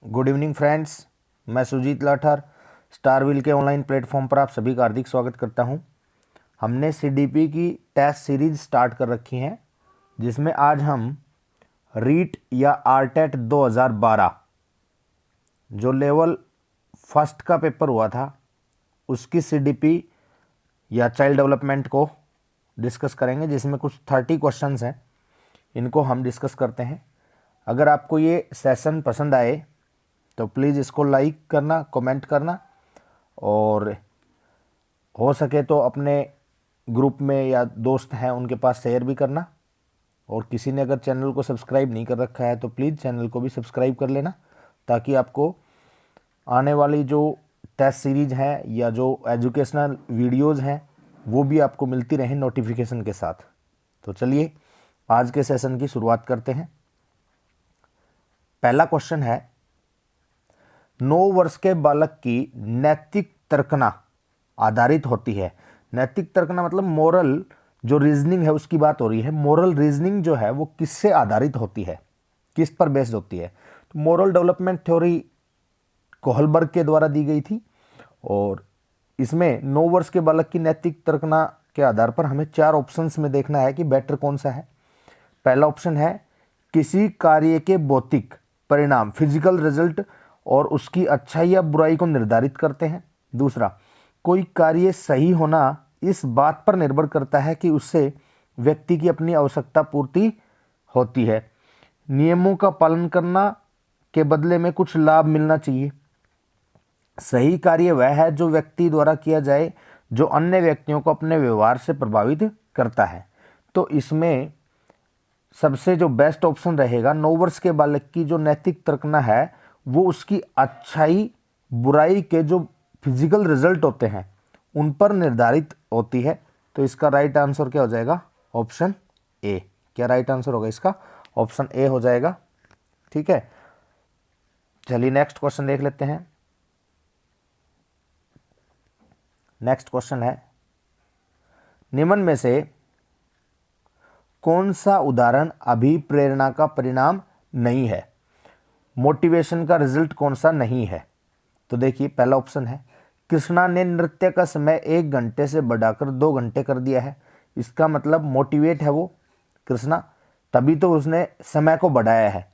Good evening friends, मैं सुजीत लाठर स्टारविल के online platform पर आप सभी का हार्दिक स्वागत करता हूं। हमने सीडीपी की टेस्ट सीरीज स्टार्ट कर रखी है, जिसमें आज हम रीट या आरटेट 2012 जो लेवल फर्स्ट का पेपर हुआ था उसकी सीडीपी या चाइल्ड डेवलपमेंट को डिस्कस करेंगे, जिसमें कुछ 30 क्वेश्चंस हैं। इनको हम डिस्कस करते हैं। अगर आपको ये सेशन पसंद आए तो प्लीज़ इसको लाइक करना, कमेंट करना और हो सके तो अपने ग्रुप में या दोस्त हैं उनके पास शेयर भी करना। और किसी ने अगर चैनल को सब्सक्राइब नहीं कर रखा है तो प्लीज़ चैनल को भी सब्सक्राइब कर लेना, ताकि आपको आने वाली जो टेस्ट सीरीज हैं या जो एजुकेशनल वीडियोज़ हैं वो भी आपको मिलती रहें नोटिफिकेशन के साथ। तो चलिए आज के सेशन की शुरुआत करते हैं। पहला क्वेश्चन है, 9 वर्ष के बालक की नैतिक तर्कना आधारित होती है। नैतिक तर्कना मतलब मोरल जो रीजनिंग है उसकी बात हो रही है। मोरल रीजनिंग जो है वो किससे आधारित होती है, किस पर बेस्ड होती है? तो मोरल डेवलपमेंट थ्योरी कोहलबर्ग के द्वारा दी गई थी। और इसमें 9 वर्ष के बालक की नैतिक तर्कना के आधार पर हमें 4 ऑप्शंस में देखना है कि बेटर कौन सा है। पहला ऑप्शन है, किसी कार्य के भौतिक परिणाम फिजिकल रिजल्ट और उसकी अच्छाई या बुराई को निर्धारित करते हैं। दूसरा, कोई कार्य सही होना इस बात पर निर्भर करता है कि उससे व्यक्ति की अपनी आवश्यकता पूर्ति होती है। नियमों का पालन करना के बदले में कुछ लाभ मिलना चाहिए। सही कार्य वह है जो व्यक्ति द्वारा किया जाए जो अन्य व्यक्तियों को अपने व्यवहार से प्रभावित करता है। तो इसमें सबसे जो बेस्ट ऑप्शन रहेगा, 9 वर्ष के बालक की जो नैतिक तर्कना है वो उसकी अच्छाई बुराई के जो फिजिकल रिजल्ट होते हैं उन पर निर्धारित होती है। तो इसका राइट आंसर क्या हो जाएगा? Option A. क्या राइट आंसर होगा इसका? ऑप्शन ए हो जाएगा। ठीक है, चलिए नेक्स्ट क्वेश्चन देख लेते हैं। नेक्स्ट क्वेश्चन है, निम्न में से कौन सा उदाहरण अभिप्रेरणा का परिणाम नहीं है? मोटिवेशन का रिजल्ट कौन सा नहीं है? तो देखिए, पहला ऑप्शन है, कृष्णा ने नृत्य का समय 1 घंटे से बढ़ाकर 2 घंटे कर दिया है। इसका मतलब मोटिवेट है वो कृष्णा, तभी तो उसने समय को बढ़ाया है।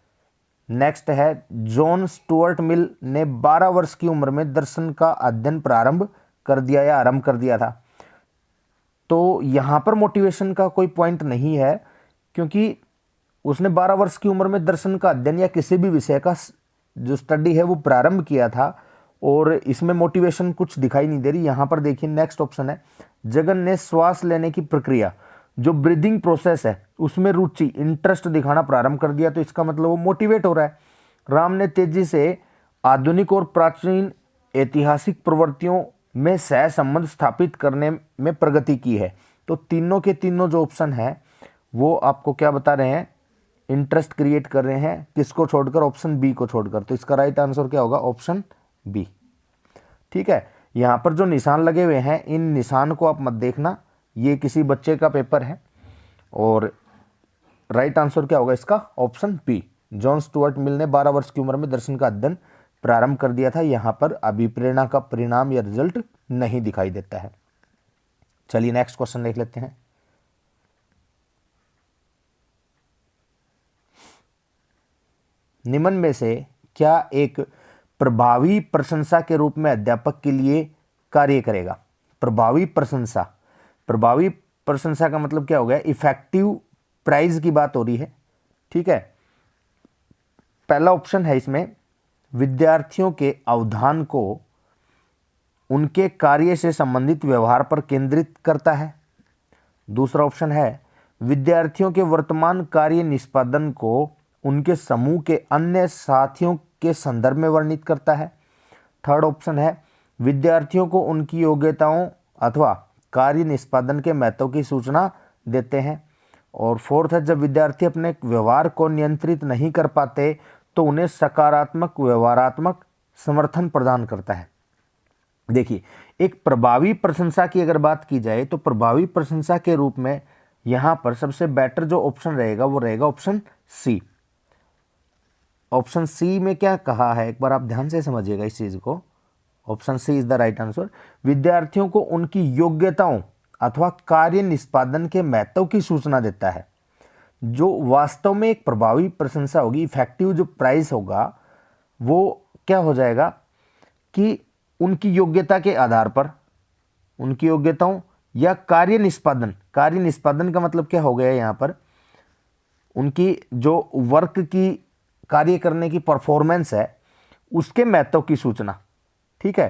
नेक्स्ट है, जॉन स्टुअर्ट मिल ने 12 वर्ष की उम्र में दर्शन का अध्ययन प्रारंभ कर दिया या आरंभ कर दिया था। तो यहाँ पर मोटिवेशन का कोई पॉइंट नहीं है, क्योंकि उसने 12 वर्ष की उम्र में दर्शन का अध्ययन या किसी भी विषय का जो स्टडी है वो प्रारंभ किया था, और इसमें मोटिवेशन कुछ दिखाई नहीं दे रही। यहाँ पर देखिए, नेक्स्ट ऑप्शन है, जगन ने श्वास लेने की प्रक्रिया जो ब्रीदिंग प्रोसेस है उसमें रुचि इंटरेस्ट दिखाना प्रारंभ कर दिया। तो इसका मतलब वो मोटिवेट हो रहा है। राम ने तेजी से आधुनिक और प्राचीन ऐतिहासिक प्रवृत्तियों में सह संबंध स्थापित करने में प्रगति की है। तो तीनों के तीनों जो ऑप्शन है वो आपको क्या बता रहे हैं? इंटरेस्ट क्रिएट कर रहे हैं। किसको छोड़कर? ऑप्शन बी को छोड़कर। तो इसका राइट आंसर क्या होगा? Option B. ठीक है, यहां पर जो निशान लगे हुए हैं इन निशान को आप मत देखना, ये किसी बच्चे का पेपर है। और राइट आंसर क्या होगा इसका? Option B. John Stuart Mill ने 12 वर्ष की उम्र में दर्शन का अध्ययन प्रारंभ कर दिया था। यहां पर अभिप्रेरणा का परिणाम या रिजल्ट नहीं दिखाई देता है। चलिए नेक्स्ट क्वेश्चन देख लेते हैं। निम्न में से क्या एक प्रभावी प्रशंसा के रूप में अध्यापक के लिए कार्य करेगा? प्रभावी प्रशंसा, प्रभावी प्रशंसा का मतलब क्या हो गया? इफेक्टिव प्राइज की बात हो रही है। ठीक है, पहला ऑप्शन है इसमें, विद्यार्थियों के अवधान को उनके कार्य से संबंधित व्यवहार पर केंद्रित करता है। दूसरा ऑप्शन है, विद्यार्थियों के वर्तमान कार्य निष्पादन को उनके समूह के अन्य साथियों के संदर्भ में वर्णित करता है। थर्ड ऑप्शन है, विद्यार्थियों को उनकी योग्यताओं अथवा कार्य निष्पादन के महत्व की सूचना देते हैं। और फोर्थ है, जब विद्यार्थी अपने व्यवहार को नियंत्रित नहीं कर पाते तो उन्हें सकारात्मक व्यवहारात्मक समर्थन प्रदान करता है। देखिए, एक प्रभावी प्रशंसा की अगर बात की जाए तो प्रभावी प्रशंसा के रूप में यहाँ पर सबसे बेटर जो ऑप्शन रहेगा वो रहेगा ऑप्शन सी। ऑप्शन सी में क्या कहा है, एक बार आप ध्यान से समझिएगा इस चीज को। Option C is the right answer. विद्यार्थियों को उनकी योग्यताओं अथवा कार्य निष्पादन के महत्व की सूचना देता है। जो वास्तव में एक प्रभावी प्रशंसा होगी, इफेक्टिव जो प्राइस होगा, वो क्या हो जाएगा कि उनकी योग्यता के आधार पर, उनकी योग्यताओं या कार्य निष्पादन का मतलब क्या हो गया यहाँ पर, उनकी जो वर्क की कार्य करने की परफॉर्मेंस है उसके महत्व की सूचना। ठीक है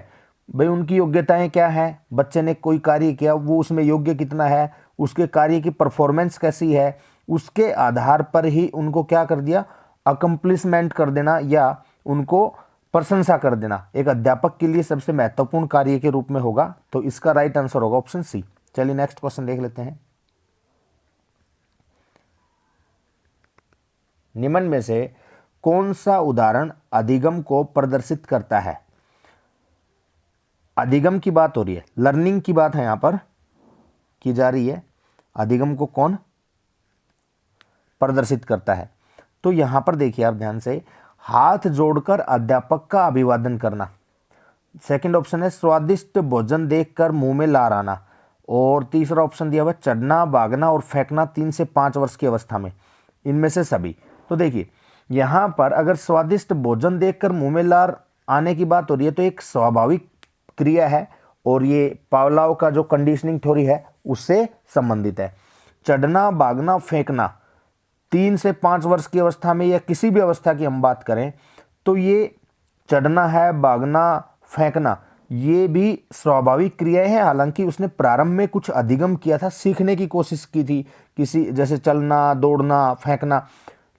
भाई, उनकी योग्यताएं क्या हैं, बच्चे ने कोई कार्य किया वो उसमें योग्य कितना है, उसके कार्य की परफॉर्मेंस कैसी है, उसके आधार पर ही उनको क्या कर दिया, अकम्प्लिशमेंट कर देना या उनको प्रशंसा कर देना एक अध्यापक के लिए सबसे महत्वपूर्ण कार्य के रूप में होगा। तो इसका राइट आंसर होगा ऑप्शन सी। चलिए नेक्स्ट क्वेश्चन देख लेते हैं। निम्न में से कौन सा उदाहरण अधिगम को प्रदर्शित करता है। अधिगम की बात हो रही है, लर्निंग की बात है यहां पर की जा रही है। अधिगम को कौन प्रदर्शित करता है, तो यहां पर देखिए आप ध्यान से, हाथ जोड़कर अध्यापक का अभिवादन करना। सेकंड ऑप्शन है स्वादिष्ट भोजन देखकर मुंह में लार आना। और तीसरा ऑप्शन दिया हुआ चढ़ना, भागना और फेंकना 3 से 5 वर्ष की अवस्था में, इनमें से सभी। तो देखिए यहां पर अगर स्वादिष्ट भोजन देखकर मुंह में लार आने की बात हो रही है तो एक स्वाभाविक क्रिया है और ये पावलोव का जो कंडीशनिंग थ्योरी है उससे संबंधित है। चढ़ना, भागना, फेंकना 3 से 5 वर्ष की अवस्था में या किसी भी अवस्था की हम बात करें तो ये चढ़ना है, भागना, फेंकना ये भी स्वाभाविक क्रियाएं हैं। हालांकि उसने प्रारंभ में कुछ अधिगम किया था, सीखने की कोशिश की थी किसी, जैसे चलना, दौड़ना, फेंकना,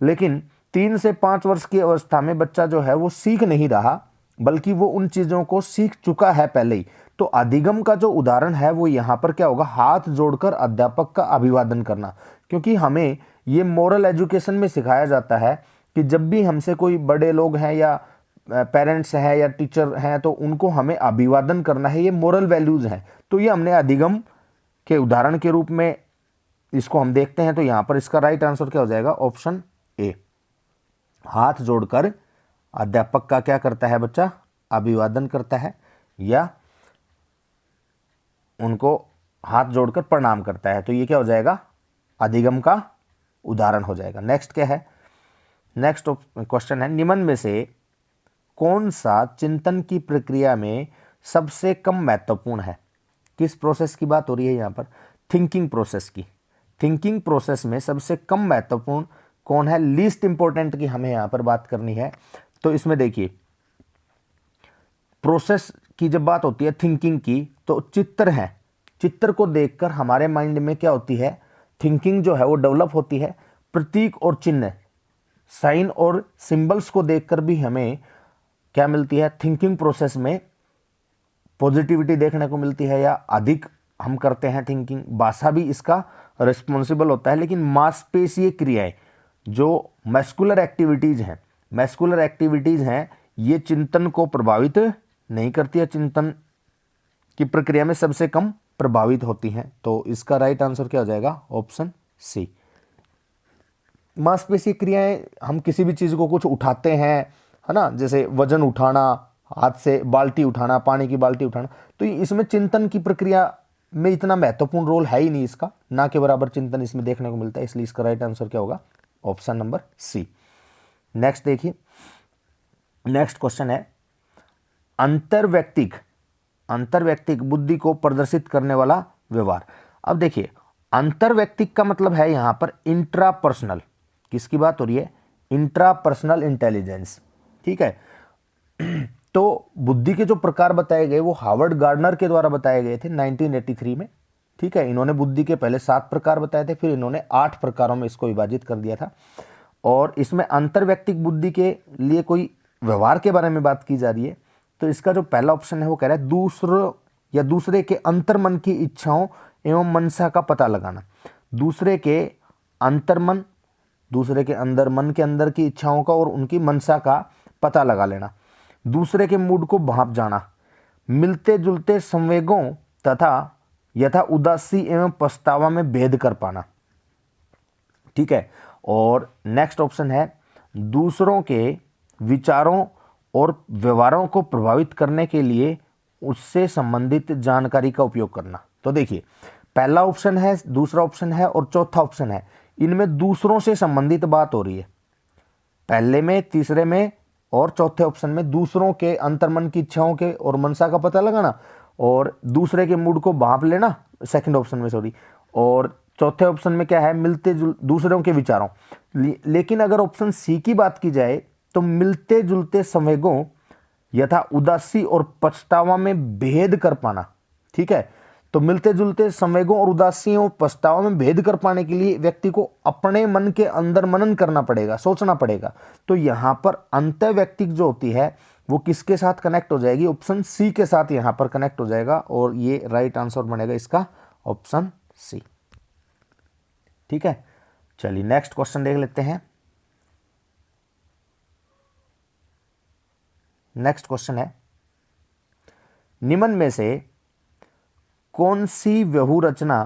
लेकिन 3 से 5 वर्ष की अवस्था में बच्चा जो है वो सीख नहीं रहा बल्कि वो उन चीजों को सीख चुका है पहले ही। तो अधिगम का जो उदाहरण है वो यहाँ पर क्या होगा, हाथ जोड़कर अध्यापक का अभिवादन करना। क्योंकि हमें ये मॉरल एजुकेशन में सिखाया जाता है कि जब भी हमसे कोई बड़े लोग हैं या पेरेंट्स हैं या टीचर हैं तो उनको हमें अभिवादन करना है, ये मोरल वैल्यूज हैं। तो ये हमने अधिगम के उदाहरण के रूप में इसको हम देखते हैं। तो यहाँ पर इसका राइट आंसर क्या हो जाएगा, ऑप्शन ए। हाथ जोड़कर अध्यापक का क्या करता है बच्चा, अभिवादन करता है या उनको हाथ जोड़कर प्रणाम करता है। तो ये क्या हो जाएगा, अधिगम का उदाहरण हो जाएगा। नेक्स्ट क्या है, नेक्स्ट क्वेश्चन है निम्न में से कौन सा चिंतन की प्रक्रिया में सबसे कम महत्वपूर्ण है। किस प्रोसेस की बात हो रही है यहाँ पर, थिंकिंग प्रोसेस की। थिंकिंग प्रोसेस में सबसे कम महत्वपूर्ण कौन है, लीस्ट इंपॉर्टेंट की हमें यहाँ पर बात करनी है। तो इसमें देखिए प्रोसेस की जब बात होती है थिंकिंग की तो चित्र है, चित्र को देखकर हमारे माइंड में क्या होती है, थिंकिंग जो है वो डेवलप होती है। प्रतीक और चिन्ह, साइन और सिंबल्स को देखकर भी हमें क्या मिलती है, थिंकिंग प्रोसेस में पॉजिटिविटी देखने को मिलती है या अधिक हम करते हैं थिंकिंग। भाषा भी इसका रिस्पॉन्सिबल होता है, लेकिन मांसपेशीय क्रियाएं जो मैस्कुलर एक्टिविटीज हैं ये चिंतन को प्रभावित नहीं करती है, चिंतन की प्रक्रिया में सबसे कम प्रभावित होती हैं। तो इसका राइट आंसर क्या हो जाएगा, ऑप्शन सी। मांसपेशीय क्रियाएं, हम किसी भी चीज को कुछ उठाते हैं है ना, जैसे वजन उठाना, हाथ से बाल्टी उठाना, पानी की बाल्टी उठाना, तो इसमें चिंतन की प्रक्रिया में इतना महत्वपूर्ण रोल है ही नहीं इसका, ना के बराबर चिंतन इसमें देखने को मिलता है। इसलिए इसका राइट आंसर क्या होगा, ऑप्शन नंबर सी। नेक्स्ट देखिए, नेक्स्ट क्वेश्चन है अंतरवैयक्तिक बुद्धि को प्रदर्शित करने वाला व्यवहार। अब देखिए अंतरवैयक्तिक का मतलब है यहां पर इंट्रापर्सनल, किसकी बात हो रही है, इंट्रापर्सनल इंटेलिजेंस। ठीक है, तो बुद्धि के जो प्रकार बताए गए वो हार्वर्ड गार्डनर के द्वारा बताए गए थे 1983 में। ठीक है, इन्होंने बुद्धि के पहले 7 प्रकार बताए थे, फिर इन्होंने 8 प्रकारों में इसको विभाजित कर दिया था। और इसमें अंतरवैयक्तिक बुद्धि के लिए कोई व्यवहार के बारे में बात की जा रही है। तो इसका जो पहला ऑप्शन है वो कह रहा है दूसरे के अंतर्मन की इच्छाओं एवं मनसा का पता लगाना। दूसरे के अंतर्मन, दूसरे के अंदर, मन के अंदर की इच्छाओं का और उनकी मनसा का पता लगा लेना। दूसरे के मूड को भांप जाना। मिलते जुलते संवेगों तथा यथा उदासी एवं पछतावा में भेद कर पाना। ठीक है, और नेक्स्ट ऑप्शन है दूसरों के विचारों और व्यवहारों को प्रभावित करने के लिए उससे संबंधित जानकारी का उपयोग करना। तो देखिए, पहला ऑप्शन है, दूसरा ऑप्शन है और चौथा ऑप्शन है, इनमें दूसरों से संबंधित बात हो रही है। पहले में, तीसरे में और चौथे ऑप्शन में दूसरों के अंतर्मन की इच्छाओं के और मनसा का पता लगाना और दूसरे के मूड को भांप लेना, सेकंड ऑप्शन में, सॉरी। और चौथे ऑप्शन में क्या है, मिलते दूसरों के विचारों। लेकिन अगर ऑप्शन सी की बात की जाए तो मिलते जुलते संवेगों यथा उदासी और पछतावा में भेद कर पाना। ठीक है, तो मिलते जुलते संवेगों और उदासियों पछतावा में भेद कर पाने के लिए व्यक्ति को अपने मन के अंदर मनन करना पड़ेगा, सोचना पड़ेगा। तो यहां पर अंत व्यक्ति जो होती है वो किसके साथ कनेक्ट हो जाएगी, ऑप्शन सी के साथ यहां पर कनेक्ट हो जाएगा और ये राइट आंसर बनेगा इसका ऑप्शन सी। ठीक है, चलिए नेक्स्ट क्वेश्चन देख लेते हैं। नेक्स्ट क्वेश्चन है, निम्न में से कौन सी व्यहू रचना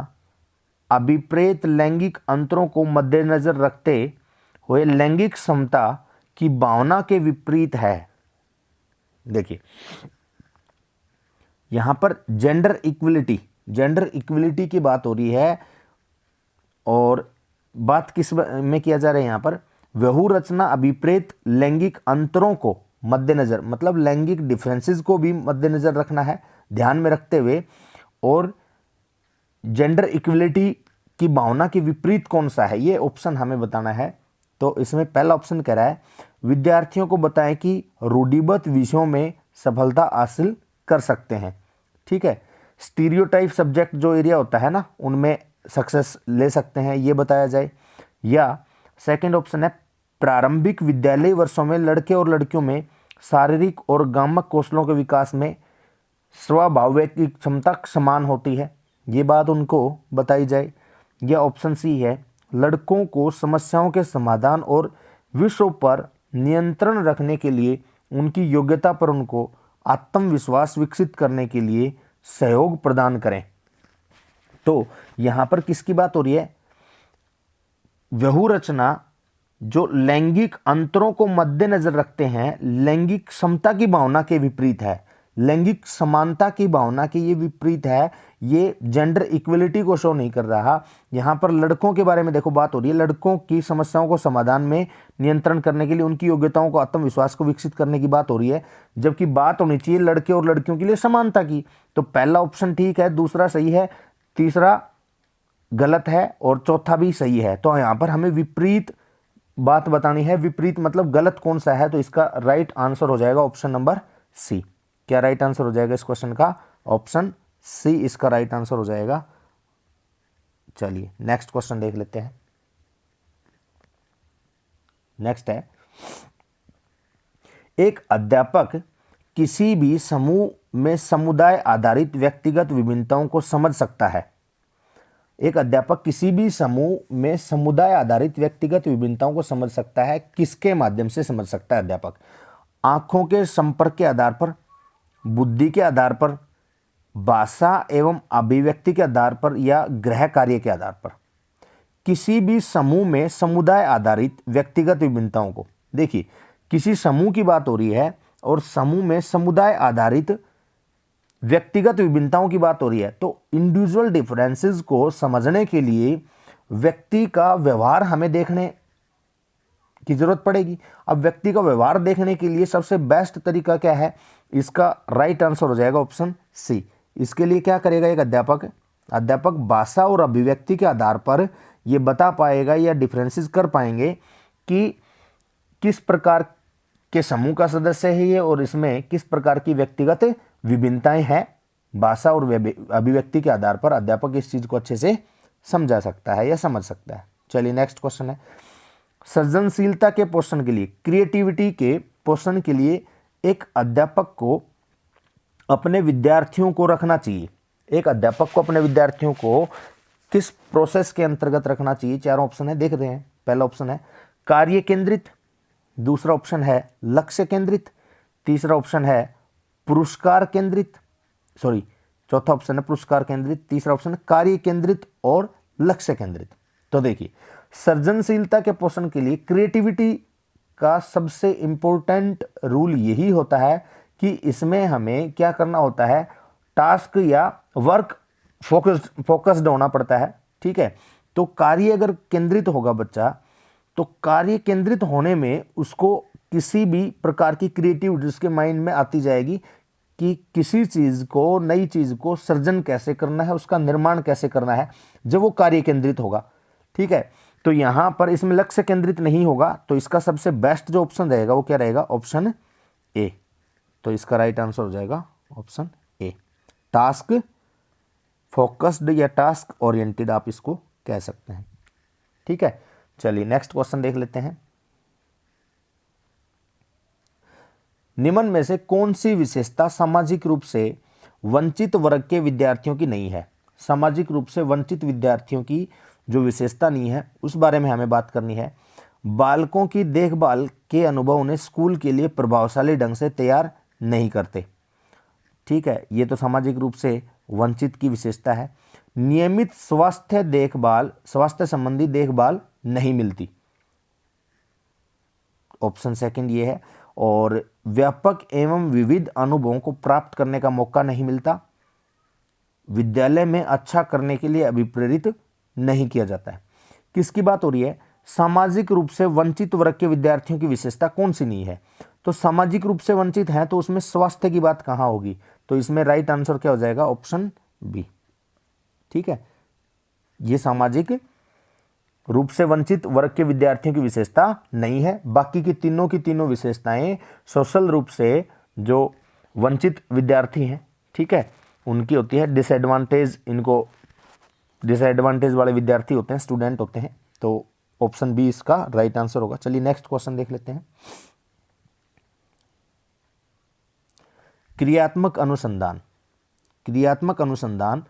अभिप्रेत लैंगिक अंतरों को मद्देनजर रखते हुए लैंगिक समता की भावना के विपरीत है। देखिए, यहां पर जेंडर इक्विलिटी की बात हो रही है और बात किस में किया जा रहा है, यहां पर व्यहू रचना अभिप्रेत लैंगिक अंतरों को मद्देनजर, मतलब लैंगिक डिफरेंसेस को भी मद्देनजर रखना है, ध्यान में रखते हुए, और जेंडर इक्विलिटी की भावना के विपरीत कौन सा है, ये ऑप्शन हमें बताना है। तो इसमें पहला ऑप्शन कह रहा है, विद्यार्थियों को बताएं कि रूढ़िबद्ध विषयों में सफलता हासिल कर सकते हैं। ठीक है, स्टीरियोटाइप सब्जेक्ट जो एरिया होता है ना, उनमें सक्सेस ले सकते हैं, ये बताया जाए। या सेकंड ऑप्शन है, प्रारंभिक विद्यालय वर्षों में लड़के और लड़कियों में शारीरिक और गामक कौशलों के विकास में स्वाभाविक की क्षमता समान होती है, ये बात उनको बताई जाए। या ऑप्शन सी है, लड़कों को समस्याओं के समाधान और विषयों पर नियंत्रण रखने के लिए उनकी योग्यता पर उनको आत्मविश्वास विकसित करने के लिए सहयोग प्रदान करें। तो यहां पर किसकी बात हो रही है, व्यहू रचना जो लैंगिक अंतरों को मद्देनजर रखते हैं, लैंगिक समता की भावना के विपरीत है, लैंगिक समानता की भावना के ये विपरीत है, ये जेंडर इक्वलिटी को शो नहीं कर रहा। यहां पर लड़कों के बारे में देखो बात हो रही है, लड़कों की समस्याओं को समाधान में नियंत्रण करने के लिए उनकी योग्यताओं को, आत्मविश्वास को विकसित करने की बात हो रही है, जबकि बात होनी चाहिए लड़के और लड़कियों के लिए समानता की। तो पहला ऑप्शन ठीक है, दूसरा सही है, तीसरा गलत है और चौथा भी सही है। तो यहां पर हमें विपरीत बात बतानी है, विपरीत मतलब गलत कौन सा है, तो इसका राइट आंसर हो जाएगा ऑप्शन नंबर सी। क्या राइट आंसर हो जाएगा इस क्वेश्चन का, ऑप्शन सी इसका राइट आंसर हो जाएगा। चलिए नेक्स्ट क्वेश्चन देख लेते हैं। नेक्स्ट है, एक अध्यापक किसी भी समूह में समुदाय आधारित व्यक्तिगत विभिन्नताओं को समझ सकता है। एक अध्यापक किसी भी समूह में समुदाय आधारित व्यक्तिगत विभिन्नताओं को समझ सकता है, किसके माध्यम से समझ सकता है अध्यापक, आंखों के संपर्क के आधार पर, बुद्धि के आधार पर, भाषा एवं अभिव्यक्ति के आधार पर या गृह कार्य के आधार पर। किसी भी समूह में समुदाय आधारित व्यक्तिगत विभिन्नताओं को, देखिए किसी समूह की बात हो रही है और समूह में समुदाय आधारित व्यक्तिगत विभिन्नताओं की बात हो रही है, तो इंडिविजुअल डिफरेंसेस को समझने के लिए व्यक्ति का व्यवहार हमें देखने की जरूरत पड़ेगी। अब व्यक्ति का व्यवहार देखने के लिए सबसे बेस्ट तरीका क्या है, इसका राइट आंसर हो जाएगा ऑप्शन सी। इसके लिए क्या करेगा एक अध्यापक भाषा और अभिव्यक्ति के आधार पर यह बता पाएगा या डिफरेंसेस कर पाएंगे कि किस प्रकार के समूह का सदस्य है ये और इसमें किस प्रकार की व्यक्तिगत विभिन्नताएं हैं। भाषा और अभिव्यक्ति के आधार पर अध्यापक इस चीज को अच्छे से समझा सकता है या समझ सकता है। चलिए नेक्स्ट क्वेश्चन है, सृजनशीलता के पोषण के लिए, क्रिएटिविटी के पोषण के लिए एक अध्यापक को अपने विद्यार्थियों को रखना चाहिए। एक अध्यापक को अपने विद्यार्थियों को किस प्रोसेस के अंतर्गत रखना चाहिए, चारों ऑप्शन है, देख रहे हैं। पहला ऑप्शन है कार्य केंद्रित, दूसरा ऑप्शन है लक्ष्य केंद्रित, तीसरा ऑप्शन है पुरस्कार केंद्रित, चौथा ऑप्शन है पुरस्कार केंद्रित, तीसरा ऑप्शन है कार्य केंद्रित और लक्ष्य केंद्रित। तो देखिए, सृजनशीलता के पोषण के लिए क्रिएटिविटी का सबसे इम्पोर्टेंट रूल यही होता है कि इसमें हमें क्या करना होता है, टास्क या वर्क फोकस्ड होना पड़ता है। ठीक है, तो कार्य अगर केंद्रित होगा बच्चा, तो कार्य केंद्रित होने में उसको किसी भी प्रकार की क्रिएटिविटी उसके माइंड में आती जाएगी कि किसी चीज को, नई चीज को सृजन कैसे करना है, उसका निर्माण कैसे करना है, जब वो कार्य केंद्रित होगा। ठीक है, तो यहां पर इसमें लक्ष्य केंद्रित नहीं होगा, तो इसका सबसे बेस्ट जो ऑप्शन रहेगा वो क्या रहेगा, ऑप्शन ए। तो इसका राइट आंसर हो जाएगा ऑप्शन ए, टास्क फोकस्ड या टास्क ओरिएंटेड आप इसको कह सकते हैं। ठीक है, चलिए नेक्स्ट क्वेश्चन देख लेते हैं। निम्न में से कौन सी विशेषता सामाजिक रूप से वंचित वर्ग के विद्यार्थियों की नहीं है। सामाजिक रूप से वंचित विद्यार्थियों की जो विशेषता नहीं है उस बारे में हमें बात करनी है। बालकों की देखभाल के अनुभव उन्हें स्कूल के लिए प्रभावशाली ढंग से तैयार नहीं करते। ठीक है, ये तो सामाजिक रूप से वंचित की विशेषता है। नियमित स्वास्थ्य संबंधी देखभाल नहीं मिलती, ऑप्शन सेकंड ये है। और व्यापक एवं विविध अनुभवों को प्राप्त करने का मौका नहीं मिलता। विद्यालय में अच्छा करने के लिए अभिप्रेरित नहीं किया जाता है। किसकी बात हो रही है, सामाजिक रूप से वंचित वर्ग के विद्यार्थियों की विशेषता कौन सी नहीं है। तो सामाजिक रूप से वंचित है तो उसमें स्वास्थ्य की बात कहां होगी, तो इसमें राइट आंसर क्या हो जाएगा, ऑप्शन बी। ठीक है, ये सामाजिक रूप से वंचित वर्ग के विद्यार्थियों की विशेषता नहीं है। बाकी की तीनों विशेषताएं सोशल रूप से जो वंचित विद्यार्थी हैं, ठीक है, उनकी होती है। डिसएडवांटेज, इनको डिसएडवांटेज वाले विद्यार्थी होते हैं, स्टूडेंट होते हैं। तो ऑप्शन बी इसका राइट आंसर होगा। चलिए नेक्स्ट क्वेश्चन देख लेते हैं। क्रियात्मक अनुसंधान। क्रियात्मक अनुसंधान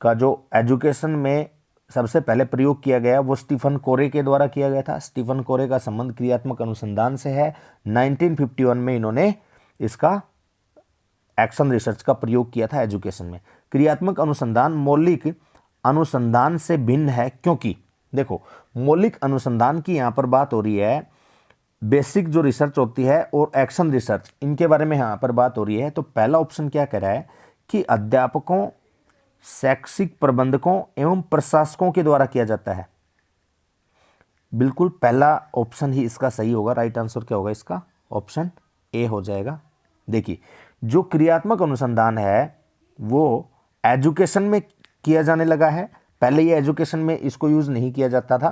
का जो एजुकेशन में सबसे पहले प्रयोग किया गया वो स्टीफन कोरे के द्वारा किया गया था। स्टीफन कोरे का संबंध क्रियात्मक अनुसंधान से है। 1951 में इन्होंने इसका एक्शन रिसर्च का प्रयोग किया था एजुकेशन में। क्रियात्मक अनुसंधान मौलिक अनुसंधान से भिन्न है, क्योंकि देखो मौलिक अनुसंधान की यहां पर बात हो रही है, बेसिक जो रिसर्च होती है और एक्शन रिसर्च, इनके बारे में यहां पर बात हो रही है। तो पहला ऑप्शन क्या कह रहा है कि अध्यापकों, शैक्षिक प्रबंधकों एवं प्रशासकों के द्वारा किया जाता है। बिल्कुल पहला ऑप्शन ही इसका सही होगा। राइट आंसर क्या होगा इसका, ऑप्शन ए हो जाएगा। देखिए जो क्रियात्मक अनुसंधान है वो एजुकेशन में किया जाने लगा है। पहले ये एजुकेशन में इसको यूज नहीं किया जाता था।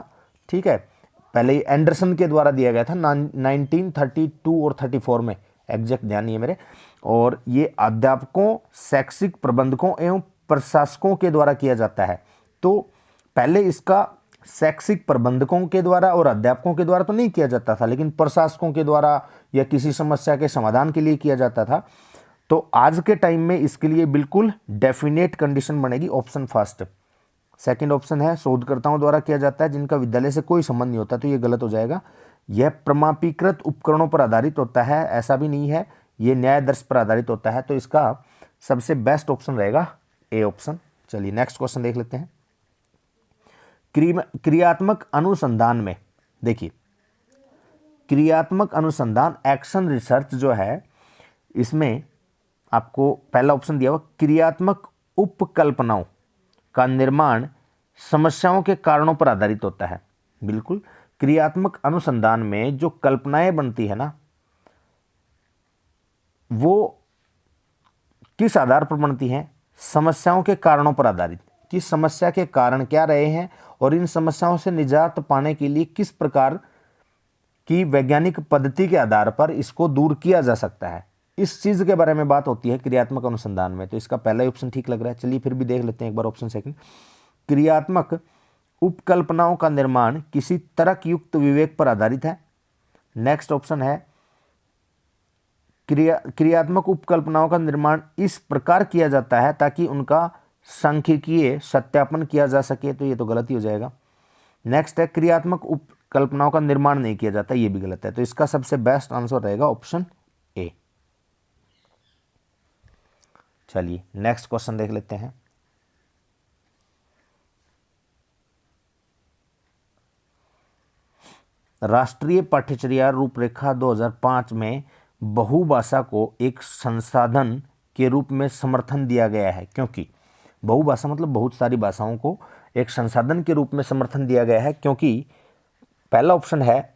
ठीक है, पहले ये एंडरसन के द्वारा दिया गया था 1932 और 34 में, एग्जैक्ट ध्यान नहीं है मेरे। और ये अध्यापकों, शैक्षिक प्रबंधकों एवं प्रशासकों के द्वारा किया जाता है। तो पहले इसका शैक्षिक प्रबंधकों के द्वारा और अध्यापकों के द्वारा तो नहीं किया जाता था, लेकिन प्रशासकों के द्वारा या किसी समस्या के समाधान के लिए किया जाता था। तो आज के टाइम में इसके लिए बिल्कुल डेफिनेट कंडीशन बनेगी, ऑप्शन फर्स्ट। सेकंड ऑप्शन है शोधकर्ताओं द्वारा किया जाता है जिनका विद्यालय से कोई संबंध नहीं होता, तो ये गलत हो जाएगा। यह प्रमाणीकृत उपकरणों पर आधारित होता है, ऐसा भी नहीं है। ये न्याय दर्श पर आधारित होता है। तो इसका सबसे बेस्ट ऑप्शन रहेगा ए ऑप्शन। चलिए नेक्स्ट क्वेश्चन देख लेते हैं। क्रियात्मक अनुसंधान में देखिए, क्रियात्मक अनुसंधान एक्शन रिसर्च जो है, इसमें आपको पहला ऑप्शन दिया हुआ क्रियात्मक उपकल्पनाओं का निर्माण समस्याओं के कारणों पर आधारित होता है। बिल्कुल, क्रियात्मक अनुसंधान में जो कल्पनाएं बनती है ना, वो किस आधार पर बनती हैं, समस्याओं के कारणों पर आधारित, कि समस्या के कारण क्या रहे हैं और इन समस्याओं से निजात पाने के लिए किस प्रकार की वैज्ञानिक पद्धति के आधार पर इसको दूर किया जा सकता है, इस चीज के बारे में बात होती है क्रियात्मक अनुसंधान में। तो इसका पहला ऑप्शन ठीक लग रहा है। चलिए फिर भी देख लेते हैं एक बार ऑप्शन सेकंड। क्रियात्मक उपकल्पनाओं का निर्माण किसी तर्क युक्त विवेक पर आधारित है। नेक्स्ट ऑप्शन है क्रियात्मक उपकल्पनाओं का निर्माण इस प्रकार किया जाता है ताकि उनका सांख्यिकीय सत्यापन किया जा सके, तो ये तो गलत ही हो जाएगा। नेक्स्ट है क्रियात्मक उपकल्पनाओं का निर्माण नहीं किया जाता, ये भी गलत है। तो इसका सबसे बेस्ट आंसर रहेगा ऑप्शन ए। चलिए नेक्स्ट क्वेश्चन देख लेते हैं। राष्ट्रीय पाठ्यचर्या रूपरेखा 2005 में बहुभाषा को एक संसाधन के रूप में समर्थन दिया गया है, क्योंकि बहुभाषा मतलब बहुत सारी भाषाओं को एक संसाधन के रूप में समर्थन दिया गया है, क्योंकि पहला ऑप्शन है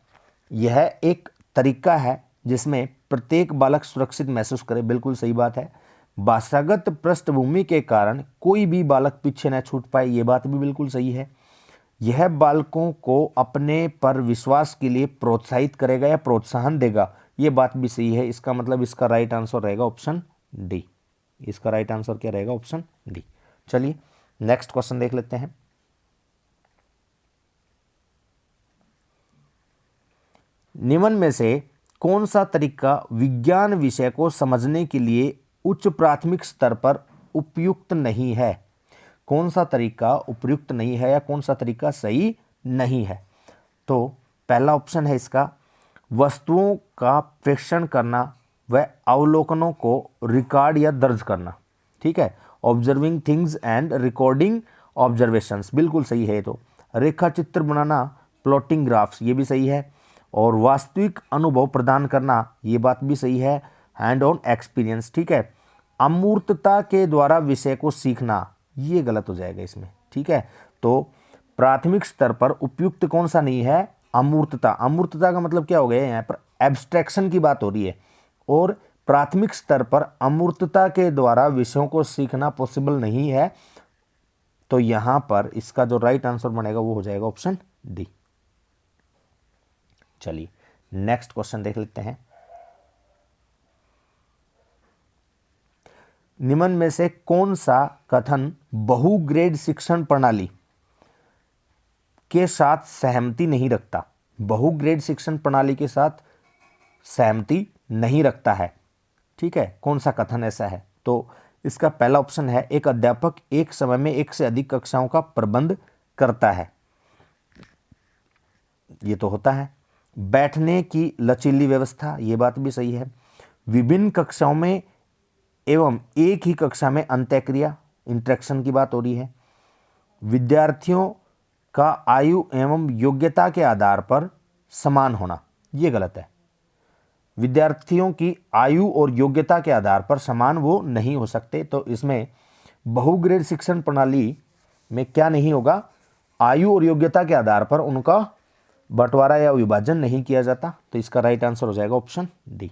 यह एक तरीका है जिसमें प्रत्येक बालक सुरक्षित महसूस करे। बिल्कुल सही बात है। भाषागत पृष्ठभूमि के कारण कोई भी बालक पीछे न छूट पाए, ये बात भी बिल्कुल सही है। यह बालकों को अपने पर विश्वास के लिए प्रोत्साहित करेगा या प्रोत्साहन देगा, ये बात भी सही है। इसका मतलब इसका राइट आंसर रहेगा ऑप्शन डी। इसका राइट आंसर क्या रहेगा? Option D. चलिए नेक्स्ट क्वेश्चन देख लेते हैं। निम्न में से कौन सा तरीका विज्ञान विषय को समझने के लिए उच्च प्राथमिक स्तर पर उपयुक्त नहीं है? कौन सा तरीका उपयुक्त नहीं है या कौन सा तरीका सही नहीं है? तो पहला ऑप्शन है इसका, वस्तुओं का प्रेक्षण करना व अवलोकनों को रिकॉर्ड या दर्ज करना। ठीक है, observing things and recording observations, बिल्कुल सही है। तो रेखा चित्र बनाना, प्लॉटिंग ग्राफ्स, ये भी सही है। और वास्तविक अनुभव प्रदान करना, ये बात भी सही है, हैंड ऑन एक्सपीरियंस। ठीक है, अमूर्तता के द्वारा विषय को सीखना, ये गलत हो जाएगा इसमें। ठीक है, तो प्राथमिक स्तर पर उपयुक्त कौन सा नहीं है? अमूर्तता। अमूर्तता का मतलब क्या हो गया? यहाँ पर एब्स्ट्रैक्शन की बात हो रही है, और प्राथमिक स्तर पर अमूर्तता के द्वारा विषयों को सीखना पॉसिबल नहीं है। तो यहां पर इसका जो राइट आंसर बनेगा वो हो जाएगा ऑप्शन डी। चलिए नेक्स्ट क्वेश्चन देख लेते हैं। निम्न में से कौन सा कथन बहुग्रेड शिक्षण प्रणाली के साथ सहमति नहीं रखता? बहुग्रेड शिक्षण प्रणाली के साथ सहमति नहीं रखता है। ठीक है, कौन सा कथन ऐसा है? तो इसका पहला ऑप्शन है, एक अध्यापक एक समय में एक से अधिक कक्षाओं का प्रबंध करता है। ये तो होता है। बैठने की लचीली व्यवस्था, ये बात भी सही है। विभिन्न कक्षाओं में एवं एक ही कक्षा में अंत्यक्रिया, इंटरेक्शन की बात हो रही है। विद्यार्थियों का आयु एवं योग्यता के आधार पर समान होना, ये गलत है। विद्यार्थियों की आयु और योग्यता के आधार पर समान वो नहीं हो सकते। तो इसमें बहुग्रेड शिक्षण प्रणाली में क्या नहीं होगा? आयु और योग्यता के आधार पर उनका बंटवारा या विभाजन नहीं किया जाता। तो इसका राइट आंसर हो जाएगा ऑप्शन डी।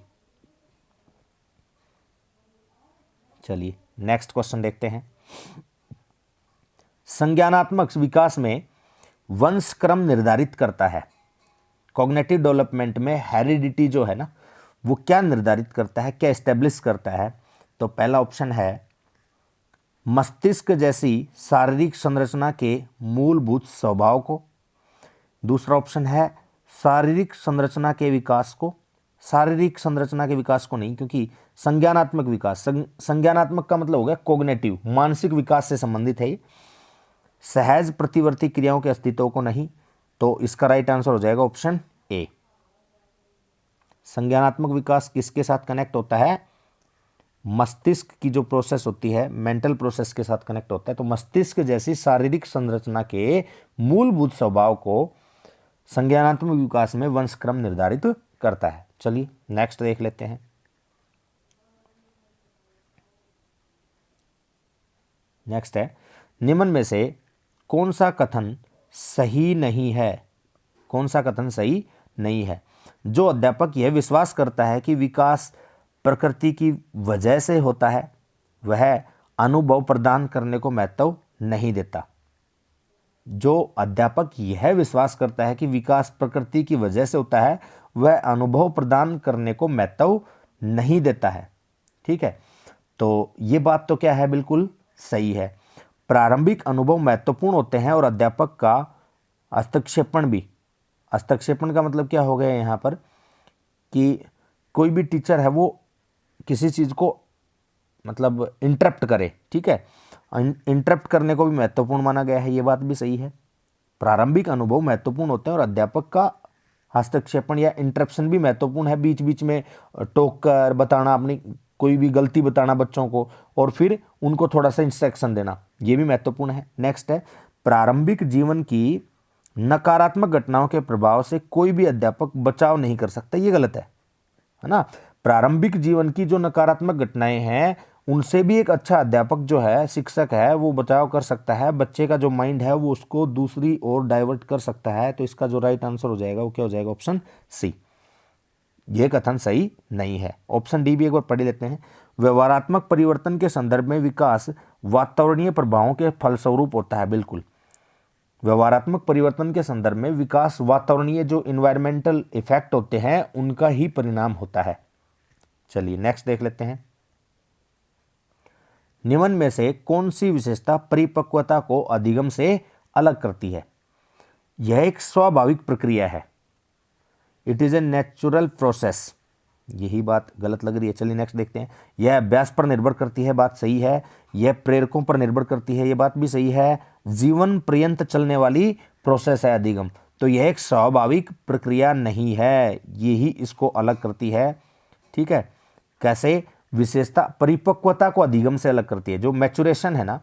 चलिए नेक्स्ट क्वेश्चन देखते हैं। संज्ञानात्मक विकास में वंश क्रम निर्धारित करता है। कॉग्निटिव डेवलपमेंट में हेरिडिटी जो है ना, वो क्या निर्धारित करता है, क्या एस्टेब्लिश करता है? तो पहला ऑप्शन है मस्तिष्क जैसी शारीरिक संरचना के मूलभूत स्वभाव को। दूसरा ऑप्शन है शारीरिक संरचना के विकास को। शारीरिक संरचना के विकास को नहीं, क्योंकि संज्ञानात्मक विकास, संज्ञानात्मक का मतलब हो गया कॉग्निटिव, मानसिक विकास से संबंधित है। सहज प्रतिवर्ती क्रियाओं के अस्तित्व को नहीं। तो इसका राइट आंसर हो जाएगा ऑप्शन ए। संज्ञानात्मक विकास किसके साथ कनेक्ट होता है? मस्तिष्क की जो प्रोसेस होती है, मेंटल प्रोसेस के साथ कनेक्ट होता है। तो मस्तिष्क जैसी शारीरिक संरचना के मूलभूत स्वभाव को संज्ञानात्मक विकास में वंश क्रम निर्धारित करता है। चलिए नेक्स्ट देख लेते हैं। नेक्स्ट है, निम्न में से कौन सा कथन सही नहीं है? कौन सा कथन सही नहीं है? जो अध्यापक यह विश्वास करता है कि विकास प्रकृति की वजह से होता है, वह अनुभव प्रदान करने को महत्व नहीं देता। जो अध्यापक यह विश्वास करता है कि विकास प्रकृति की वजह से होता है, वह अनुभव प्रदान करने को महत्व नहीं देता है। ठीक है, तो ये बात तो क्या है? बिल्कुल सही है। प्रारंभिक अनुभव महत्वपूर्ण होते हैं और अध्यापक का हस्तक्षेपण भी। हस्तक्षेपण का मतलब क्या हो गया यहाँ पर कि कोई भी टीचर है वो किसी चीज़ को मतलब इंटरप्ट करे। ठीक है, इंटरप्ट करने को भी महत्वपूर्ण माना गया है, ये बात भी सही है। प्रारंभिक अनुभव महत्वपूर्ण होते हैं और अध्यापक का हस्तक्षेपण या इंटरप्शन भी महत्वपूर्ण है। बीच बीच में टोक कर बताना, अपनी कोई भी गलती बताना बच्चों को, और फिर उनको थोड़ा सा इंस्ट्रक्शन देना, ये भी महत्वपूर्ण है। नेक्स्ट है, प्रारंभिक जीवन की नकारात्मक घटनाओं के प्रभाव से कोई भी अध्यापक बचाव नहीं कर सकता, ये गलत है ना। प्रारंभिक जीवन की जो नकारात्मक घटनाएं हैं उनसे भी एक अच्छा अध्यापक जो है, शिक्षक है, वो बचाव कर सकता है। बच्चे का जो माइंड है वो उसको दूसरी ओर डाइवर्ट कर सकता है। तो इसका जो राइट आंसर हो जाएगा वो क्या हो जाएगा, ऑप्शन सी। यह कथन सही नहीं है। ऑप्शन डी भी एक बार पढ़ लेते हैं। व्यवहारात्मक परिवर्तन के संदर्भ में विकास वातावरणीय प्रभावों के फलस्वरूप होता है। बिल्कुल, व्यवहारात्मक परिवर्तन के संदर्भ में विकास वातावरणीय जो इन्वायरमेंटल इफेक्ट होते हैं उनका ही परिणाम होता है। चलिए नेक्स्ट देख लेते हैं। निम्न में से कौन सी विशेषता परिपक्वता को अधिगम से अलग करती है? यह एक स्वाभाविक प्रक्रिया है। It is a natural process. यही बात गलत लग रही है। चलिए नेक्स्ट देखते हैं। यह अभ्यास पर निर्भर करती है, बात सही है। यह प्रेरकों पर निर्भर करती है, यह बात भी सही है। जीवन पर्यंत चलने वाली प्रोसेस है अधिगम, तो यह एक स्वाभाविक प्रक्रिया नहीं है, यही इसको अलग करती है। ठीक है, कैसे? विशेषता परिपक्वता को अधिगम से अलग करती है। जो मैचुरेशन है ना,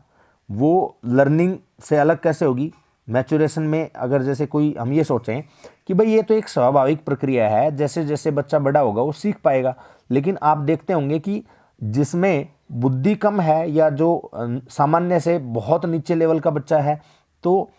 वो लर्निंग से अलग कैसे होगी? मैचुरेशन में अगर जैसे कोई हम ये सोचें कि भाई ये तो एक स्वाभाविक प्रक्रिया है, जैसे जैसे बच्चा बड़ा होगा वो सीख पाएगा, लेकिन आप देखते होंगे कि जिसमें बुद्धि कम है या जो सामान्य से बहुत नीचे लेवल का बच्चा है, तो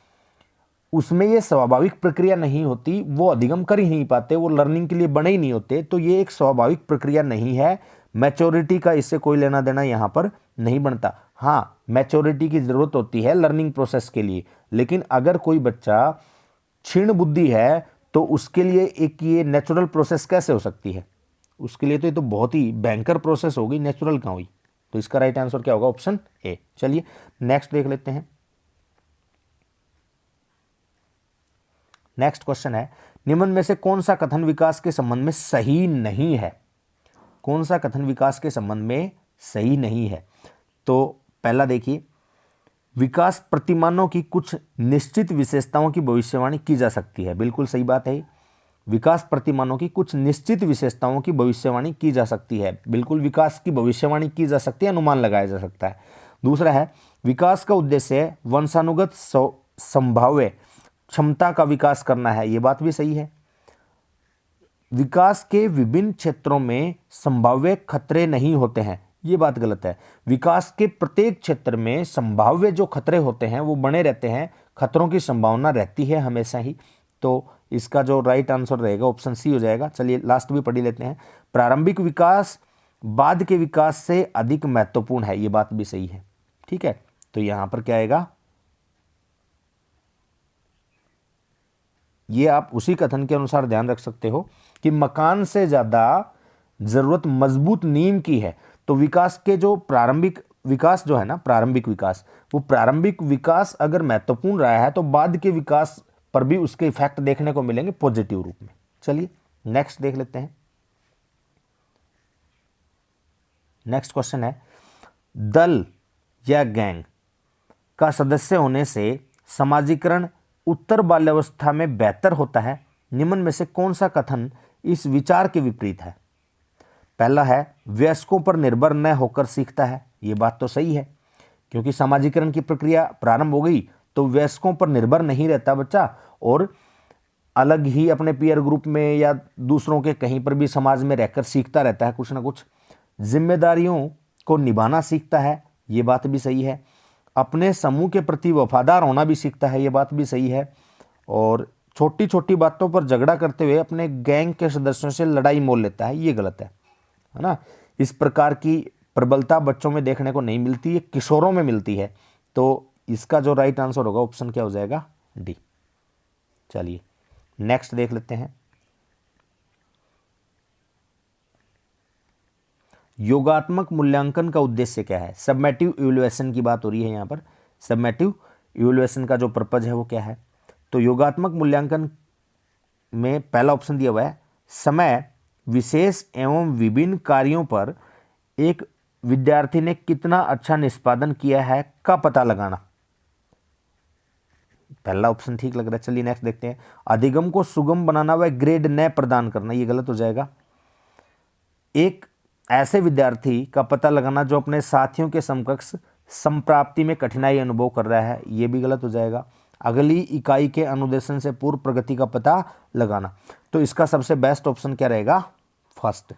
उसमें ये स्वाभाविक प्रक्रिया नहीं होती, वो अधिगम कर ही नहीं पाते, वो लर्निंग के लिए बने ही नहीं होते। तो ये एक स्वाभाविक प्रक्रिया नहीं है। मैच्योरिटी का इससे कोई लेना देना यहाँ पर नहीं बनता। हाँ, मैच्योरिटी की जरूरत होती है लर्निंग प्रोसेस के लिए, लेकिन अगर कोई बच्चा क्षीण बुद्धि है तो उसके लिए एक ये नेचुरल प्रोसेस कैसे हो सकती है? उसके लिए तो ये तो बहुत ही भयंकर प्रोसेस होगी, नेचुरल कहाँ हुई? तो इसका राइट आंसर क्या होगा? Option A. चलिए नेक्स्ट देख लेते हैं। नेक्स्ट क्वेश्चन है, निम्न में से कौन सा कथन विकास के संबंध में सही नहीं है? कौन सा कथन विकास के संबंध में सही नहीं है? तो पहला देखिए, विकास प्रतिमानों की कुछ निश्चित विशेषताओं की भविष्यवाणी की जा सकती है। बिल्कुल सही बात है। विकास प्रतिमानों की कुछ निश्चित विशेषताओं की भविष्यवाणी की जा सकती है। बिल्कुल, विकास की भविष्यवाणी की जा सकती है, अनुमान लगाया जा सकता है। दूसरा है, विकास का उद्देश्य वंशानुगत संभाव्य क्षमता का विकास करना है। यह बात भी सही है। विकास के विभिन्न क्षेत्रों में संभाव्य खतरे नहीं होते हैं, ये बात गलत है। विकास के प्रत्येक क्षेत्र में संभाव्य जो खतरे होते हैं वो बने रहते हैं, खतरों की संभावना रहती है हमेशा ही। तो इसका जो राइट आंसर रहेगा ऑप्शन सी हो जाएगा। चलिए लास्ट भी पढ़ लेते हैं। प्रारंभिक विकास बाद के विकास से अधिक महत्वपूर्ण है, ये बात भी सही है। ठीक है, तो यहां पर क्या आएगा? ये आप उसी कथन के अनुसार ध्यान रख सकते हो कि मकान से ज्यादा जरूरत मजबूत नींव की है। तो विकास के जो प्रारंभिक विकास जो है ना, प्रारंभिक विकास, वो प्रारंभिक विकास अगर महत्वपूर्ण रहा है तो बाद के विकास पर भी उसके इफेक्ट देखने को मिलेंगे पॉजिटिव रूप में। चलिए नेक्स्ट देख लेते हैं। नेक्स्ट क्वेश्चन है, दल या गैंग का सदस्य होने से समाजीकरण उत्तर बाल्यावस्था में बेहतर होता है। निम्न में से कौन सा कथन इस विचार के विपरीत है? पहला है, वयस्कों पर निर्भर न होकर सीखता है। यह बात तो सही है, क्योंकि समाजीकरण की प्रक्रिया प्रारंभ हो गई तो वयस्कों पर निर्भर नहीं रहता बच्चा, और अलग ही अपने पीयर ग्रुप में या दूसरों के कहीं पर भी समाज में रहकर सीखता रहता है कुछ ना कुछ। जिम्मेदारियों को निभाना सीखता है, ये बात भी सही है। अपने समूह के प्रति वफादार होना भी सीखता है, ये बात भी सही है। और छोटी छोटी बातों पर झगड़ा करते हुए अपने गैंग के सदस्यों से लड़ाई मोल लेता है, ये गलत है ना। इस प्रकार की प्रबलता बच्चों में देखने को नहीं मिलती, ये किशोरों में मिलती है। तो इसका जो राइट आंसर होगा ऑप्शन क्या हो जाएगा? डी। चलिए नेक्स्ट देख लेते हैं। योगात्मक मूल्यांकन का उद्देश्य क्या है? सबमेटिव इवैल्यूएशन की बात हो रही है यहाँ पर। सबमेटिव इवैल्यूएशन का जो पर्पज है वो क्या है? तो योगात्मक मूल्यांकन में पहला ऑप्शन दिया हुआ है, समय विशेष एवं विभिन्न कार्यों पर एक विद्यार्थी ने कितना अच्छा निष्पादन किया है का पता लगाना। पहला ऑप्शन ठीक लग रहा है। चलिए नेक्स्ट देखते हैं। अधिगम को सुगम बनाना व ग्रेड न प्रदान करना, ये गलत हो जाएगा। एक ऐसे विद्यार्थी का पता लगाना जो अपने साथियों के समकक्ष संप्राप्ति में कठिनाई अनुभव कर रहा है, ये भी गलत हो जाएगा। अगली इकाई के अनुदेशन से पूर्व प्रगति का पता लगाना। तो इसका सबसे बेस्ट ऑप्शन क्या रहेगा? फर्स्ट।